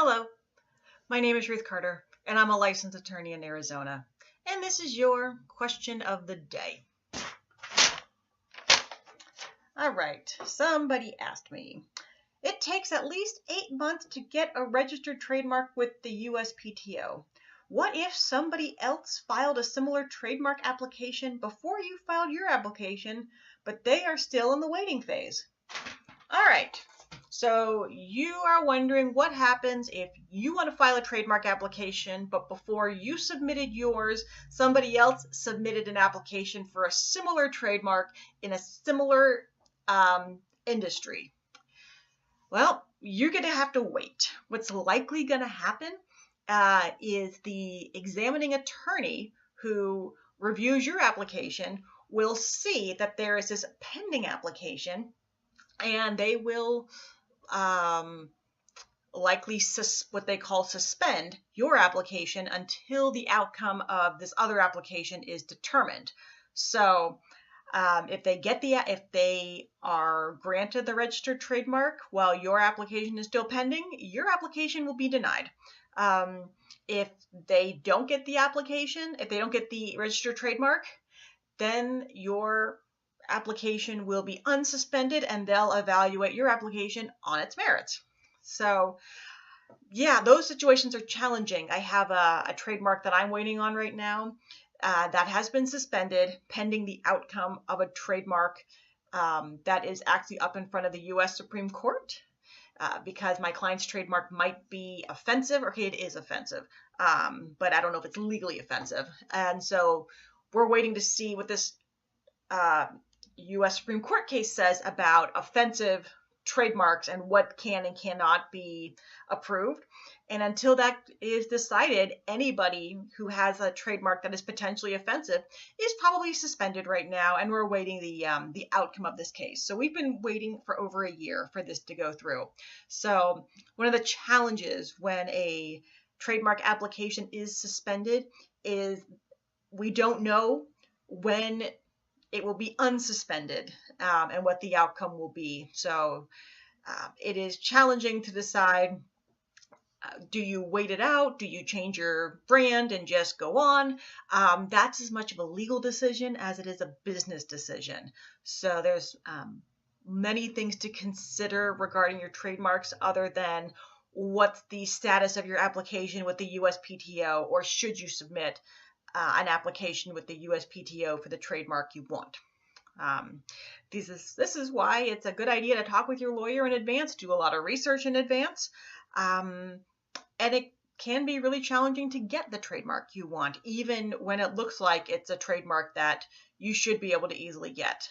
Hello, my name is Ruth Carter, and I'm a licensed attorney in Arizona. And this is your question of the day. All right, somebody asked me. It takes at least 8 months to get a registered trademark with the USPTO. What if somebody else filed a similar trademark application before you filed your application, but they are still in the waiting phase? All right. So you are wondering what happens if you want to file a trademark application, but before you submitted yours, somebody else submitted an application for a similar trademark in a similar industry. Well, you're going to have to wait. What's likely going to happen is the examining attorney who reviews your application will see that there is this pending application, and they will likely what they call suspend your application until the outcome of this other application is determined. So if they are granted the registered trademark while your application is still pending, your application will be denied. If they don't get the application, if they don't get the registered trademark, then your application will be unsuspended and they'll evaluate your application on its merits. So yeah, those situations are challenging. I have a trademark that I'm waiting on right now that has been suspended pending the outcome of a trademark that is actually up in front of the U.S. Supreme Court because my client's trademark might be offensive. Okay, it is offensive, but I don't know if it's legally offensive. And so we're waiting to see what this U.S. Supreme Court case says about offensive trademarks and what can and cannot be approved. And until that is decided, anybody who has a trademark that is potentially offensive is probably suspended right now, and we're waiting the outcome of this case. So we've been waiting for over a year for this to go through. So one of the challenges when a trademark application is suspended is we don't know when it will be unsuspended and what the outcome will be. So it is challenging to decide, do you wait it out? Do you change your brand and just go on? That's as much of a legal decision as it is a business decision. So there's many things to consider regarding your trademarks other than what's the status of your application with the USPTO, or should you submit an application with the USPTO for the trademark you want. This is why it's a good idea to talk with your lawyer in advance, do a lot of research in advance, and it can be really challenging to get the trademark you want, even when it looks like it's a trademark that you should be able to easily get.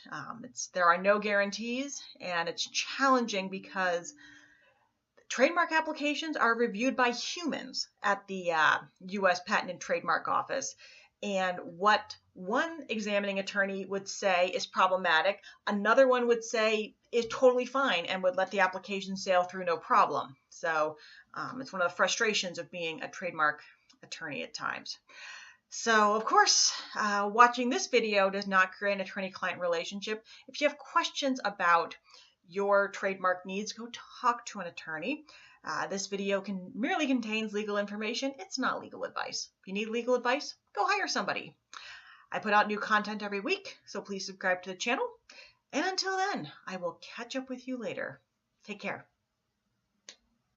There are no guarantees, and it's challenging because trademark applications are reviewed by humans at the U.S. Patent and Trademark Office. And what one examining attorney would say is problematic, another one would say is totally fine and would let the application sail through no problem. So it's one of the frustrations of being a trademark attorney at times. So, of course, watching this video does not create an attorney-client relationship. If you have questions about your trademark needs, go talk to an attorney. This video merely contains legal information. It's not legal advice. If you need legal advice, go hire somebody. I put out new content every week, so please subscribe to the channel. And until then, I will catch up with you later. Take care.